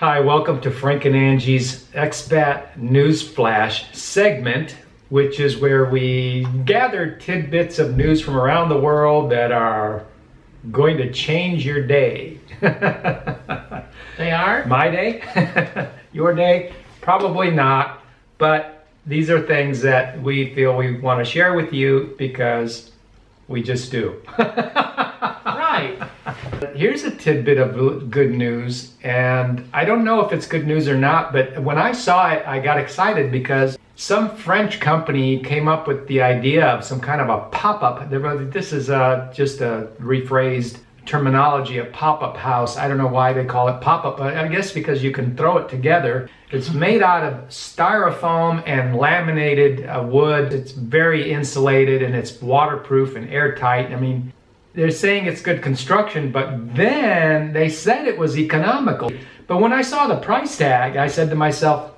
Hi, welcome to Frank and Angie's Expat News Flash segment, which is where we gather tidbits of news from around the world that are going to change your day. They are? My day? Your day? Probably not, but these are things that we feel we want to share with you because we just do. Right. Here's a tidbit of good news, and I don't know if it's good news or not, but when I saw it, I got excited because some French company came up with the idea of some kind of a pop-up. This is just a rephrased terminology, a pop-up house. I don't know why they call it pop-up, but I guess because you can throw it together. It's made out of styrofoam and laminated wood. It's very insulated and it's waterproof and airtight. I mean, they're saying it's good construction, but then they said it was economical. But when I saw the price tag, I said to myself,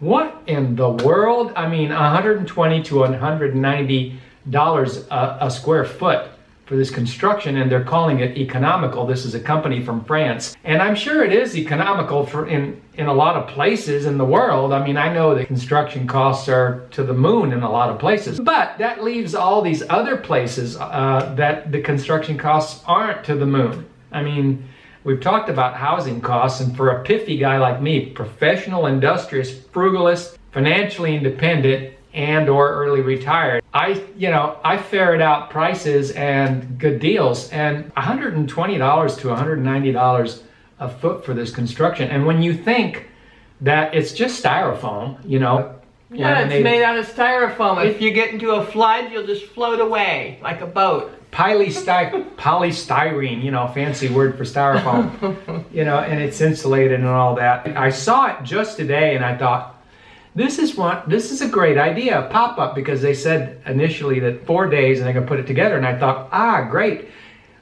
what in the world? I mean, $120 to $190 a square foot for this construction, and they're calling it economical. This is a company from France, and I'm sure it is economical for in a lot of places in the world. I mean, I know the construction costs are to the moon in a lot of places, but that leaves all these other places that the construction costs aren't to the moon. I mean, we've talked about housing costs, and for a piffy guy like me, professional, industrious, frugalist, financially independent, and or early retired, I ferret out prices and good deals, and $120 to $190 a foot for this construction. And when you think that it's just styrofoam, Yeah, it's made out of styrofoam. If you get into a flood, you'll just float away like a boat. Polystyrene, fancy word for styrofoam, and it's insulated and all that. I saw it just today and I thought, this is a great idea, a pop-up, because they said initially that 4 days and they're gonna put it together, and I thought, great,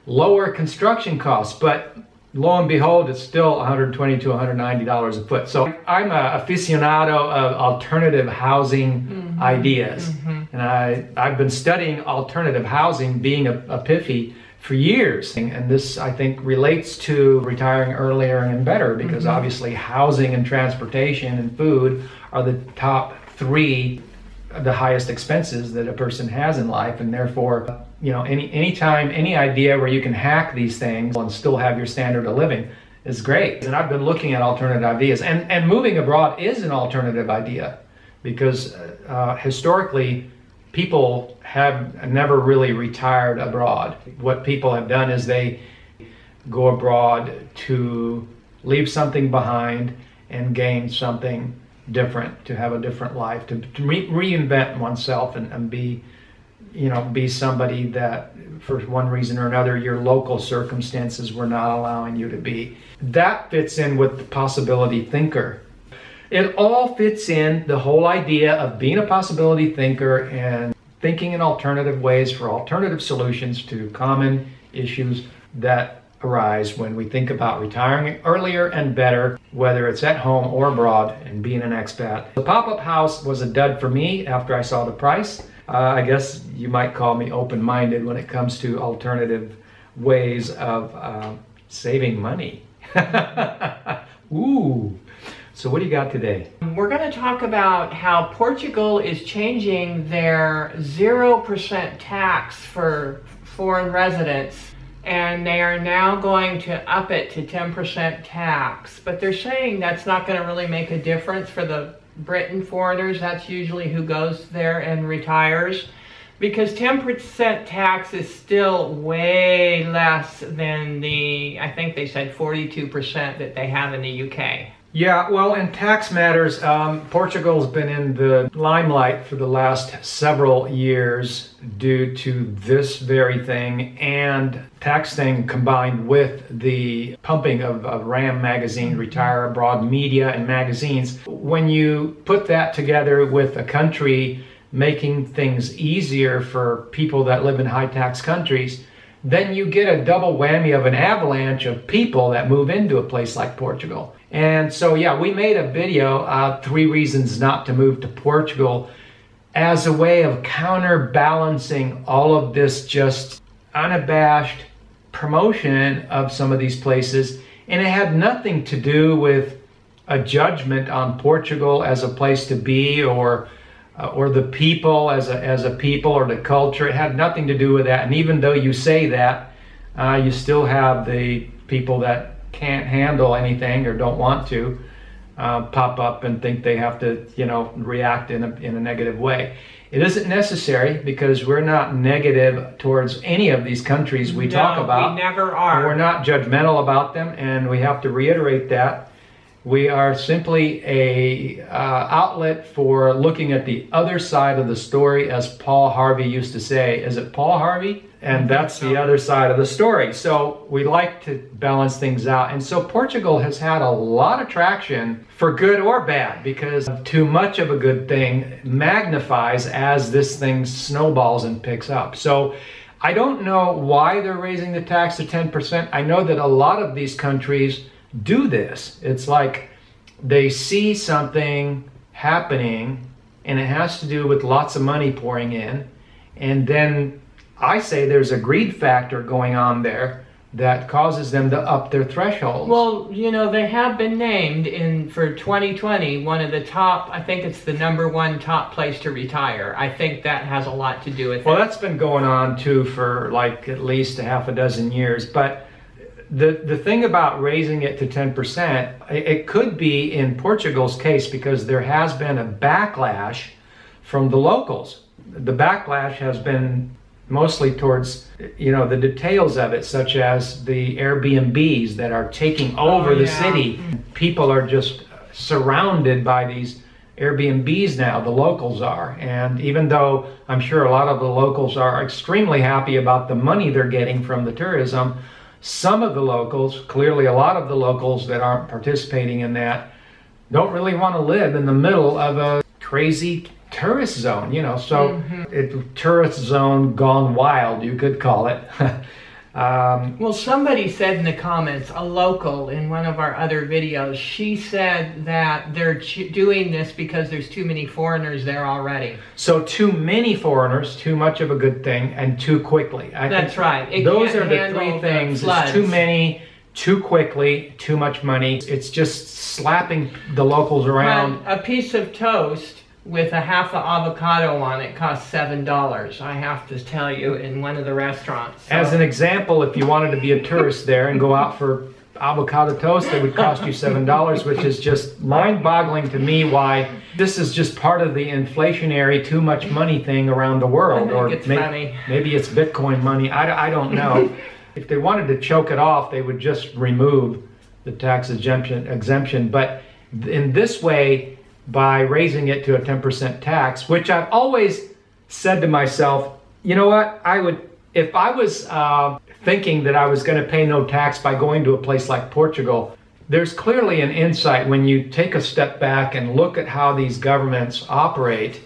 lower construction costs, but lo and behold, it's still $120 to $190 a foot. So I'm an aficionado of alternative housing ideas, and I've been studying alternative housing, being a piffy, for years. And this, I think, relates to retiring earlier and better, because obviously housing and transportation and food are the top three, the highest expenses that a person has in life. And therefore, anytime, any idea where you can hack these things and still have your standard of living is great. And I've been looking at alternative ideas, and moving abroad is an alternative idea, because historically, people have never really retired abroad. What people have done is they go abroad to leave something behind and gain something different, to have a different life, to reinvent oneself and be somebody that for one reason or another your local circumstances were not allowing you to be. That fits in with the possibility thinker. It all fits in, the whole idea of being a possibility thinker and thinking in alternative ways for alternative solutions to common issues that arise when we think about retiring earlier and better, whether it's at home or abroad, and being an expat. The pop-up house was a dud for me after I saw the price. I guess you might call me open-minded when it comes to alternative ways of saving money. Ooh. So what do you got today? We're going to talk about how Portugal is changing their 0% tax for foreign residents, and they are now going to up it to 10% tax. But they're saying that's not going to really make a difference for the Britain foreigners. That's usually who goes there and retires, because 10% tax is still way less than the, I think they said 42% that they have in the UK. Yeah, well, in tax matters, Portugal's been in the limelight for the last several years due to this very thing, and tax thing combined with the pumping of Ramm magazine, Retire Abroad media and magazines. When you put that together with a country making things easier for people that live in high tax countries, then you get a double whammy of an avalanche of people that move into a place like Portugal. And so, yeah, we made a video, 3 reasons not to move to Portugal, as a way of counterbalancing all of this just unabashed promotion of some of these places And it had nothing to do with a judgment on Portugal as a place to be, or the people as a people, or the culture. It had nothing to do with that. And even though you say that, you still have the people that can't handle anything or don't want to pop up and think they have to, you know, react in a negative way. It isn't necessary, because we're not negative towards any of these countries we talk about. We never are. We're not judgmental about them, and we have to reiterate that. We are simply a outlet for looking at the other side of the story, as Paul Harvey used to say. Is it Paul Harvey? And that's the other side of the story. So we like to balance things out. And so Portugal has had a lot of traction, for good or bad, because too much of a good thing magnifies as this thing snowballs and picks up. So I don't know why they're raising the tax to 10%. I know that a lot of these countries do this. It's like they see something happening and it has to do with lots of money pouring in, and then I say there's a greed factor going on there that causes them to up their thresholds. Well, you know, they have been named for 2020 one of the top, I think it's the #1 top place to retire. I think that has a lot to do with it. Well, that's been going on too for like at least a half a dozen years. But the thing about raising it to 10%, it could be in Portugal's case, because there has been a backlash from the locals. The backlash has been mostly towards, you know, the details of it, such as the Airbnbs that are taking over the city. People are just surrounded by these Airbnbs now, the locals are. And even though I'm sure a lot of the locals are extremely happy about the money they're getting from the tourism, some of the locals, clearly a lot of the locals that aren't participating in that, don't really want to live in the middle of a crazy tourist zone, you know. So it's tourist zone gone wild, you could call it. Well, somebody said in the comments, a local in one of our other videos, she said that they're doing this because there's too many foreigners there already. So too many foreigners, too much of a good thing, and too quickly. That's right. Those are the three things. It's too many, too quickly, too much money. It's just slapping the locals around. A piece of toast with a half an avocado on it costs $7, I have to tell you, in one of the restaurants. So. As an example, if you wanted to be a tourist there and go out for avocado toast, it would cost you $7, which is just mind-boggling to me why this is just part of the inflationary too much money thing around the world. I think it's funny. Maybe it's Bitcoin money, I don't know. If they wanted to choke it off, they would just remove the tax exemption. But in this way, by raising it to a 10% tax, which I've always said to myself, you know what, if I was thinking that I was going to pay no tax by going to a place like Portugal, there's clearly an insight when you take a step back and look at how these governments operate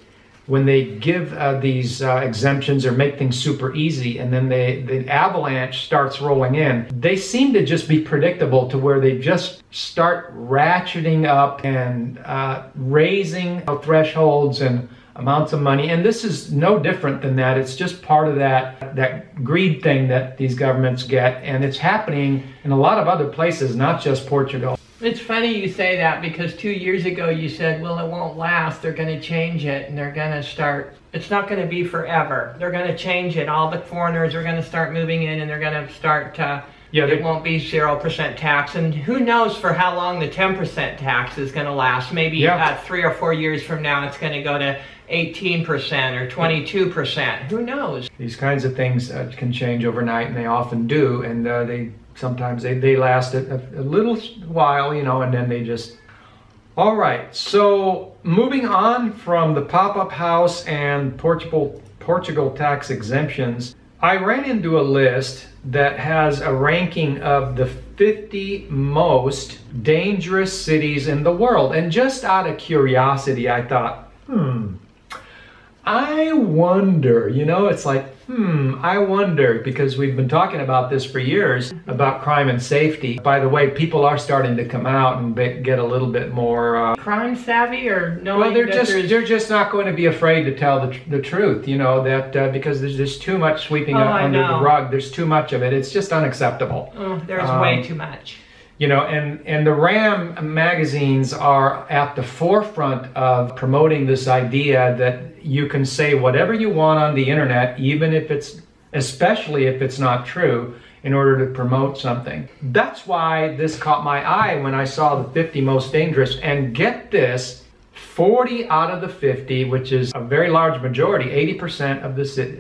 when they give these exemptions or make things super easy, and then the avalanche starts rolling in. They seem to just be predictable, to where they just start ratcheting up and raising thresholds and amounts of money. And this is no different than that. It's just part of that greed thing that these governments get, and it's happening in a lot of other places, not just Portugal. It's funny you say that, because 2 years ago you said, well, it won't last, they're going to change it, and they're going to start, it's not going to be forever. They're going to change it. All the foreigners are going to start moving in, and they're going to start it won't be 0% tax. And who knows for how long the 10% tax is going to last. Maybe 3 or 4 years from now it's going to go to 18% or 22%. Who knows? These kinds of things can change overnight, and they often do, and sometimes they last a little while, you know, and then they just... All right, so moving on from the pop-up house and Portugal tax exemptions, I ran into a list that has a ranking of the 50 most dangerous cities in the world. And just out of curiosity, I thought, I wonder, you know, it's like, I wonder, because we've been talking about this for years, about crime and safety. By the way, people are starting to come out and get a little bit more... crime savvy, or no? Well, they're just not going to be afraid to tell the truth, you know, that because there's just too much sweeping under the rug. There's too much of it. It's just unacceptable. Oh, there's way too much. You know, and the Ramm magazines are at the forefront of promoting this idea that you can say whatever you want on the internet, even if it's, especially if it's not true, in order to promote something. That's why this caught my eye when I saw the 50 most dangerous. And get this, 40 out of the 50, which is a very large majority, 80%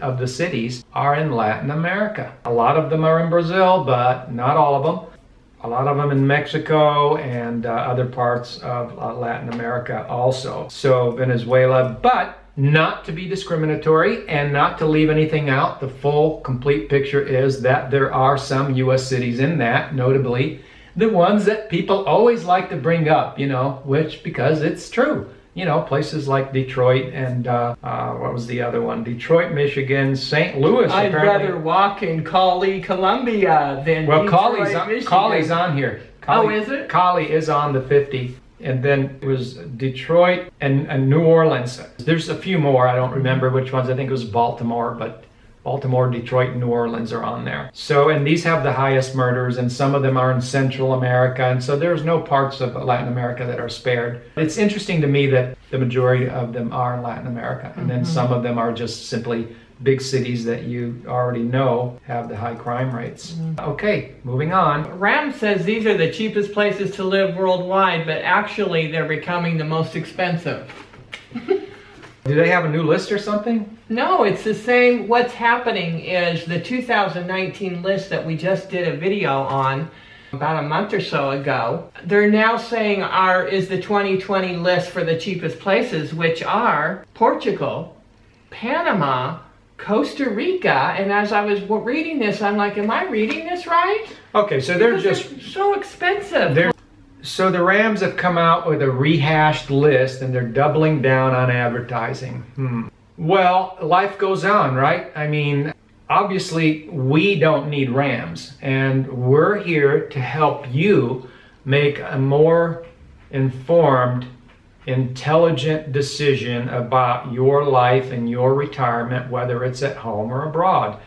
of the cities are in Latin America. A lot of them are in Brazil, but not all of them. A lot of them in Mexico and other parts of Latin America also. So Venezuela, but not to be discriminatory and not to leave anything out. The full, complete picture is that there are some U.S. cities in that, notably the ones that people always like to bring up, you know, which, because it's true. You know, places like Detroit and what was the other one? Detroit, Michigan, St. Louis. I'd rather walk in Cali, Colombia than Detroit, Michigan. Cali's on here. Oh, is it? Cali is on the 50. And then it was Detroit and New Orleans. There's a few more. I don't remember which ones. I think it was Baltimore, but Baltimore, Detroit, and New Orleans are on there. So, and these have the highest murders, and some of them are in Central America, and so there's no parts of Latin America that are spared. It's interesting to me that the majority of them are in Latin America, and then some of them are just simply big cities that you already know have the high crime rates. Okay, moving on. Ramm says these are the cheapest places to live worldwide, but actually they're becoming the most expensive. Do they have a new list or something? No, it's the same. What's happening is the 2019 list that we just did a video on about a month or so ago, they're now saying is the 2020 list for the cheapest places, which are Portugal, Panama, Costa Rica, and as I was reading this, I'm like, am I reading this right? Okay, so they're just so expensive. So the Rams have come out with a rehashed list and they're doubling down on advertising. Well, life goes on, right? I mean, obviously we don't need Rams, and we're here to help you make a more informed, intelligent decision about your life and your retirement, whether it's at home or abroad.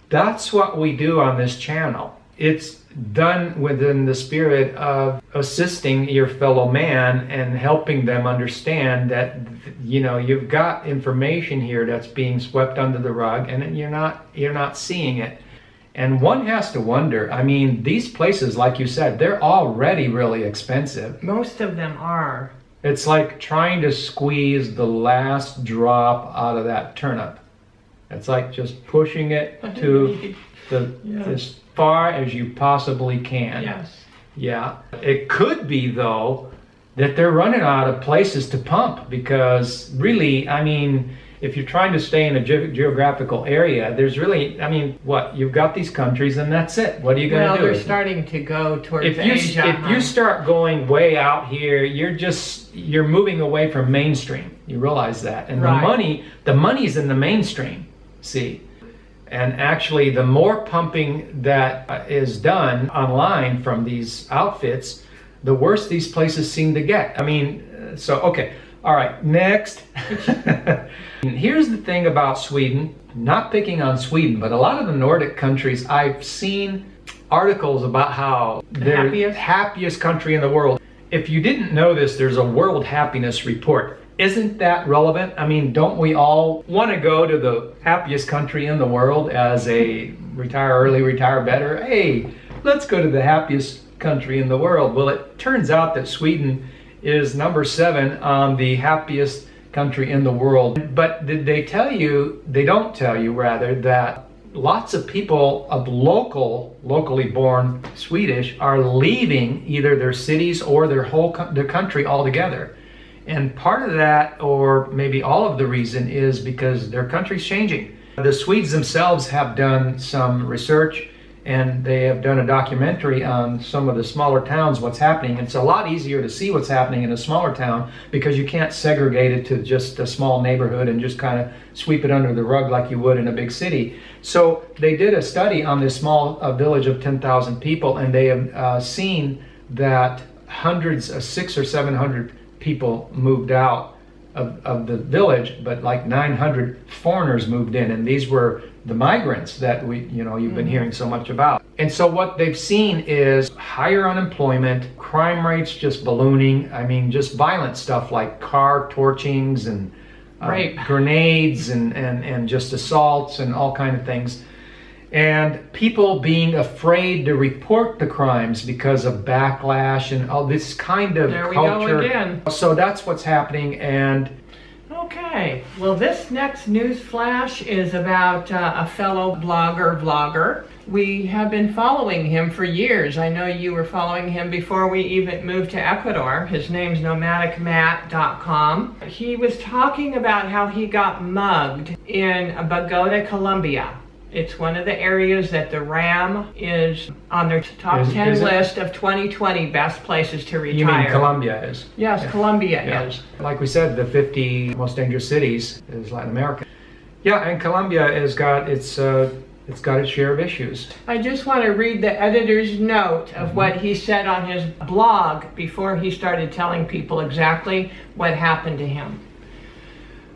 That's what we do on this channel. It's done within the spirit of assisting your fellow man and helping them understand that, you know, you've got information here that's being swept under the rug and you're not seeing it. And one has to wonder, I mean, these places, like you said, they're already really expensive. Most of them are. It's like trying to squeeze the last drop out of that turnip. It's like just pushing it to as far as you possibly can. Yes. Yeah. It could be, though, that they're running out of places to pump, because really, I mean, if you're trying to stay in a geographical area, there's really, I mean, what? You've got these countries and that's it. What are you going to do? Well, they're starting to go towards Asia. If you start going way out here, you're moving away from mainstream. You realize that. And the money's in the mainstream, see? And actually, the more pumping that is done online from these outfits, the worse these places seem to get. I mean, so, okay. All right, next. Here's the thing about Sweden. Not picking on Sweden, but a lot of the Nordic countries, I've seen articles about how they're the happiest country in the world. If you didn't know this, there's a World Happiness Report. Isn't that relevant? I mean, don't we all want to go to the happiest country in the world as a retire early, retire better? Hey, let's go to the happiest country in the world. Well, it turns out that Sweden is number 7 on the happiest country in the world. But did they tell you, they don't tell you rather, that lots of people of locally born Swedish are leaving either their cities or their country altogether. And part of that, or maybe all of the reason, is because their country's changing. The Swedes themselves have done some research, and they have done a documentary on some of the smaller towns, what's happening. It's a lot easier to see what's happening in a smaller town because you can't segregate it to just a small neighborhood and just kind of sweep it under the rug like you would in a big city. So they did a study on this small village of 10,000 people, and they have seen that hundreds, 600 or 700 people moved out of the village, but like 900 foreigners moved in, and these were the migrants that you've been hearing so much about. And so what they've seen is higher unemployment, crime rates just ballooning. I mean, just violent stuff like car torchings and grenades and just assaults and all kind of things. And people being afraid to report the crimes because of backlash and all this kind of there we culture. Go again. So that's what's happening. And okay, well, this next news flash is about a fellow vlogger. We have been following him for years. I know you were following him before we even moved to Ecuador. His name's NOMADICMATT.com. He was talking about how he got mugged in Bogota, Colombia. It's one of the areas that the Ramm is on their top 10 list of 2020 best places to retire. You mean Colombia is? Yes, yeah. Colombia is. Like we said, the 50 most dangerous cities is Latin America. Yeah, and Colombia has got its share of issues. I just want to read the editor's note of what he said on his blog before he started telling people exactly what happened to him.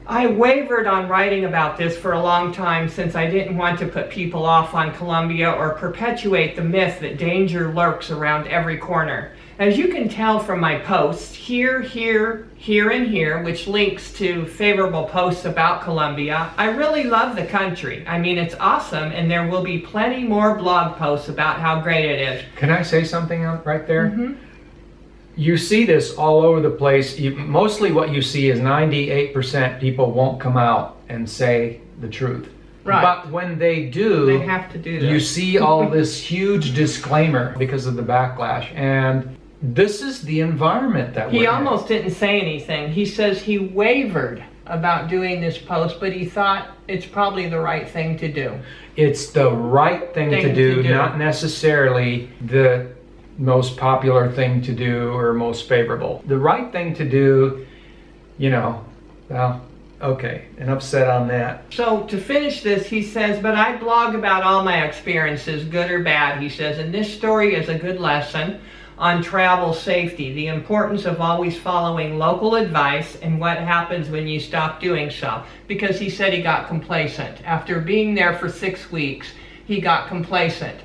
I wavered on writing about this for a long time since I didn't want to put people off on Colombia or perpetuate the myth that danger lurks around every corner. As you can tell from my posts, here, and here, which links to favorable posts about Colombia, I really love the country. I mean, it's awesome, and there will be plenty more blog posts about how great it is. Can I say something right there? Mm-hmm. You see this all over the place. Mostly what you see is 98% people won't come out and say the truth. Right. But when they do, they have to do that. You see all this huge disclaimer because of the backlash. And this is the environment that He almost didn't say anything. He says he wavered about doing this post, but he thought it's probably the right thing to do. It's the right thing to do, not necessarily the most popular thing to do or most favorable. The right thing to do, you know, well, okay, enough said on that. So to finish this, he says, but I blog about all my experiences, good or bad, he says, and this story is a good lesson on travel safety, the importance of always following local advice and what happens when you stop doing so. Because he said he got complacent. After being there for 6 weeks, he got complacent.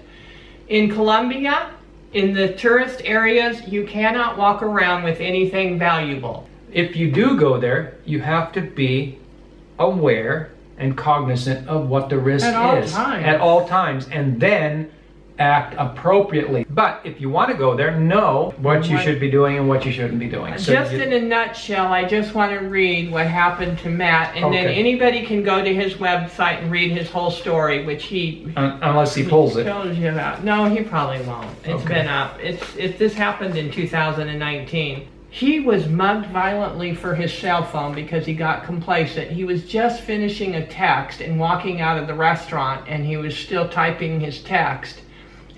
In Colombia, in the tourist areas, you cannot walk around with anything valuable. If you do go there, you have to be aware and cognizant of what the risk is. At all times. And then act appropriately. But if you want to go there, know what you should be doing and what you shouldn't be doing. So just in a nutshell, I just want to read what happened to Matt, and then anybody can go to his website and read his whole story, which he unless he pulls it. Tells you about. No, he probably won't. It's been up. This happened in 2019. He was mugged violently for his cell phone because he got complacent. He was just finishing a text and walking out of the restaurant, and he was still typing his text.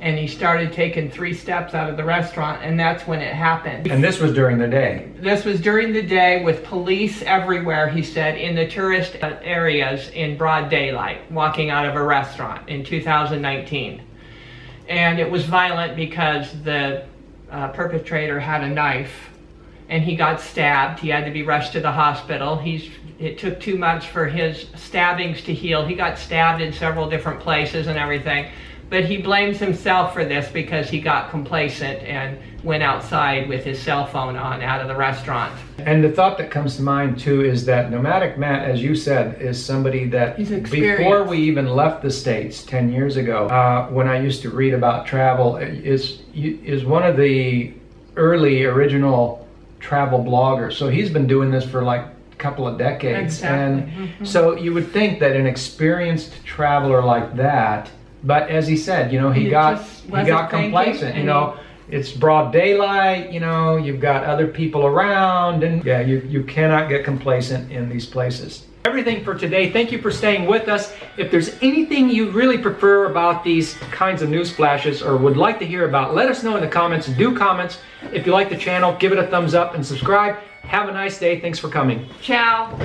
And he started taking 3 steps out of the restaurant, and that's when it happened. And this was during the day? This was during the day with police everywhere, he said, in the tourist areas in broad daylight, walking out of a restaurant in 2019. And it was violent because the perpetrator had a knife, and he got stabbed. He had to be rushed to the hospital. It took 2 months for his stabbings to heal. He got stabbed in several different places and everything. But he blames himself for this because he got complacent and went outside with his cell phone on out of the restaurant. And the thought that comes to mind too is that Nomadic Matt, as you said, is somebody that before we even left the States 10 years ago, when I used to read about travel, is one of the early original travel bloggers. So he's been doing this for like a couple of decades. Exactly. And so you would think that an experienced traveler like that, but as he said, you know, he got complacent. You know, it's broad daylight. You know, you've got other people around, and yeah, you cannot get complacent in these places. Everything for today. Thank you for staying with us. If there's anything you really prefer about these kinds of news flashes or would like to hear about, let us know in the comments. Do comments. If you like the channel, give it a thumbs up and subscribe. Have a nice day. Thanks for coming. Ciao.